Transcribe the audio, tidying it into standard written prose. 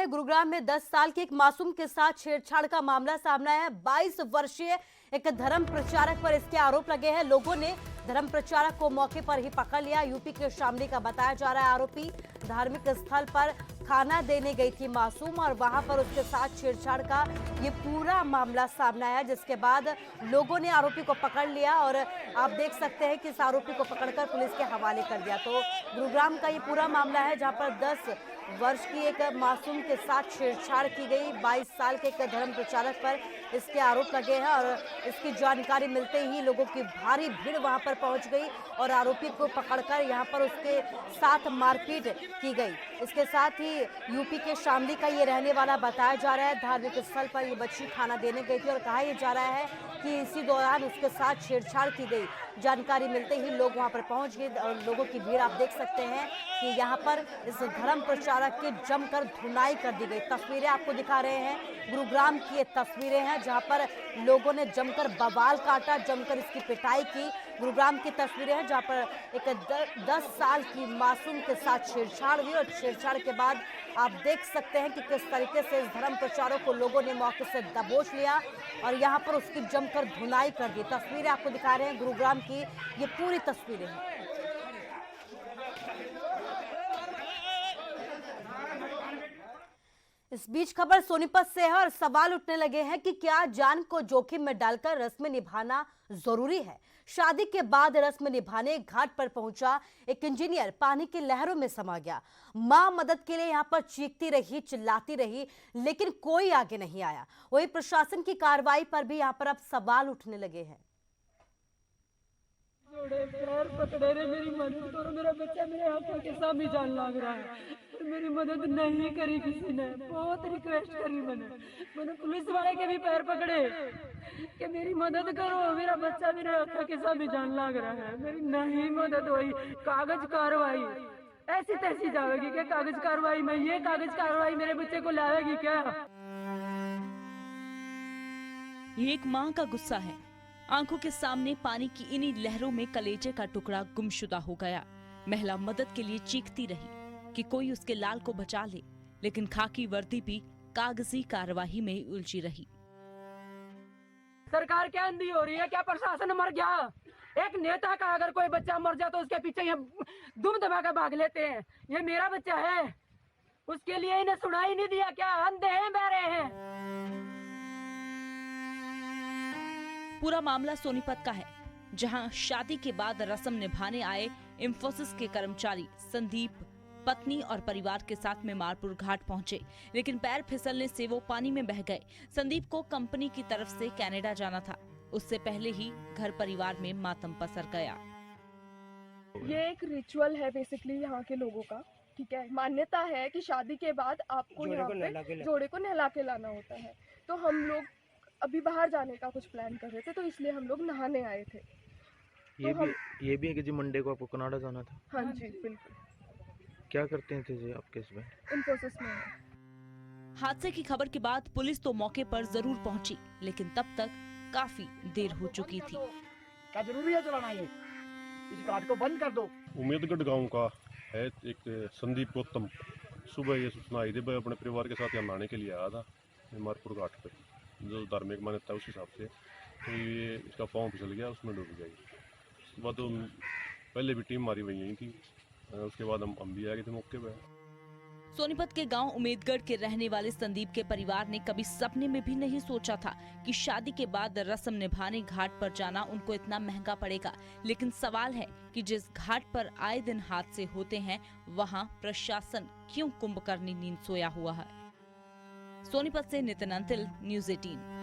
गुरुग्राम में 10 साल के एक मासूम के साथ छेड़छाड़ का मामला सामने आया है। 22 वर्षीय एक धर्म प्रचारक पर इसके आरोप लगे हैं। लोगों ने धर्म प्रचारक को मौके पर ही पकड़ लिया। यूपी के शामली का बताया जा रहा है आरोपी। धार्मिक स्थल पर खाना देने गई थी मासूम और वहां पर उसके साथ छेड़छाड़ का ये पूरा मामला सामने आया, जिसके बाद लोगों ने आरोपी को पकड़ लिया और आप देख सकते हैं कि इस आरोपी को पकड़कर पुलिस के हवाले कर दिया। तो गुरुग्राम का ये पूरा मामला है जहां पर 10 वर्ष की एक मासूम के साथ छेड़छाड़ की गई। 22 साल के एक धर्म प्रचारक पर इसके आरोप लगे हैं और इसकी जानकारी मिलते ही लोगों की भारी भीड़ वहां पर पहुंच गई और आरोपी को पकड़कर यहां पर उसके साथ मारपीट की गई। इसके साथ ही यूपी के शामली का ये रहने वाला बताया जा रहा है। धार्मिक स्थल पर ये बच्ची खाना देने गई थी और कहा यह जा रहा है कि इसी दौरान उसके साथ छेड़छाड़ की गई। जानकारी मिलते ही लोग वहां पर पहुंच गए और लोगों की भीड़ आप देख सकते हैं कि यहाँ पर इस धर्म प्रचारक की जमकर धुनाई कर दी गई। तस्वीरें आपको दिखा रहे हैं, गुरुग्राम की ये तस्वीरें हैं जहां पर लोगों ने जमकर बवाल काटा, जमकर इसकी पिटाई की। गुरुग्राम की तस्वीरें हैं जहां पर एक 10 साल की मासूम के साथ छेड़छाड़ हुई और छेड़छाड़ के बाद आप देख सकते हैं कि किस तरीके से इस धर्म प्रचारक को लोगों ने मौके से दबोच लिया और यहाँ पर उसकी जमकर धुनाई कर दी। तस्वीरें आपको दिखा रहे हैं गुरुग्राम की, ये पूरी तस्वीरें हैं। इस बीच खबर सोनीपत से है और सवाल उठने लगे हैं कि क्या जान को जोखिम में डालकर रस्में निभाना जरूरी है। शादी के बाद रस्म निभाने घाट पर पहुंचा एक इंजीनियर पानी की लहरों में समा गया। मां मदद के लिए यहां पर चीखती रही, चिल्लाती रही, लेकिन कोई आगे नहीं आया। वही प्रशासन की कार्रवाई पर भी यहां पर अब सवाल उठने लगे हैं। पैर पकड़े रे, मेरी मदद करो, मेरा बच्चा मेरे हाथों के सामने जान लग रहा है। मेरी मदद नहीं करी किसी ने, बहुत रिक्वेस्ट करी मैंने पुलिस वाले के भी पैर पकड़े कि मेरी मदद करो, मेरा बच्चा मेरे हाथों के सामने जान लग रहा है। मेरी नहीं मदद हुई। कागज कार्रवाई ऐसी तैसी जाएगी क्या? कागज कार्रवाई में ये कागज कार्रवाई मेरे बच्चे को लाएगी क्या? ये एक माँ का गुस्सा है। आंखों के सामने पानी की इन्हीं लहरों में कलेजे का टुकड़ा गुमशुदा हो गया। महिला मदद के लिए चीखती रही कि कोई उसके लाल को बचा ले, लेकिन खाकी वर्दी भी कागजी कार्यवाही में उलझी रही। सरकार क्या अंधी हो रही है? क्या प्रशासन मर गया? एक नेता का अगर कोई बच्चा मर जाए तो उसके पीछे ये दुम दबा कर भाग लेते हैं। ये मेरा बच्चा है, उसके लिए इन्हें सुनाई नहीं दिया क्या? अंधे हैं, बहरे हैं। पूरा मामला सोनीपत का है, जहां शादी के बाद रस्म निभाने आए इंफोसिस के कर्मचारी संदीप पत्नी और परिवार के साथ में मारपुर घाट पहुंचे, लेकिन पैर फिसलने से वो पानी में बह गए। संदीप को कंपनी की तरफ से कनाडा जाना था, उससे पहले ही घर परिवार में मातम पसर गया। ये एक रिचुअल है बेसिकली यहाँ के लोगों का, ठीक है। मान्यता है कि शादी के बाद आपको यहाँ पे जोड़े को नहला के लाना होता है। तो हम लोग अभी बाहर जाने का कुछ प्लान कर रहे थे, तो इसलिए हम लोग नहाने आए थे। ये भी है कि जी मंडे को आपको कनाडा जाना था? हाँ जी बिल्कुल। क्या करते थे जी आपके इसमें? इंफोसिस में। हादसे की खबर के बाद पुलिस तो मौके पर जरूर पहुंची, लेकिन तब तक काफी देर हो चुकी थी। क्या जरूरी है चलाना? ये इस घाट को बंद कर दो। उम्मेदगढ़ गांव का है एक संदीप गौतम। सुबह ये सूचना आई थी, मैं अपने परिवार के साथ यहाँ नहाने के लिए आया था मारपुर घाट पर, जो धार्मिक मान्यता है उस हिसाब से। तो ये इसका पाँव फिसल गया, उसमें डूब गई। उसके बाद तो पहले भी टीम मारी हुई थी, उसके बाद हम भी आ गए थे मौके पर। सोनीपत के गांव उम्मेदगढ़ के रहने वाले संदीप के परिवार ने कभी सपने में भी नहीं सोचा था कि शादी के बाद रस्म निभाने घाट पर जाना उनको इतना महंगा पड़ेगा। लेकिन सवाल है कि जिस घाट पर आए दिन हादसे होते हैं, वहां प्रशासन क्यों कुंभकर्णी नींद सोया हुआ है। सोनीपत से नितिन अंतिल, न्यूज़ 18।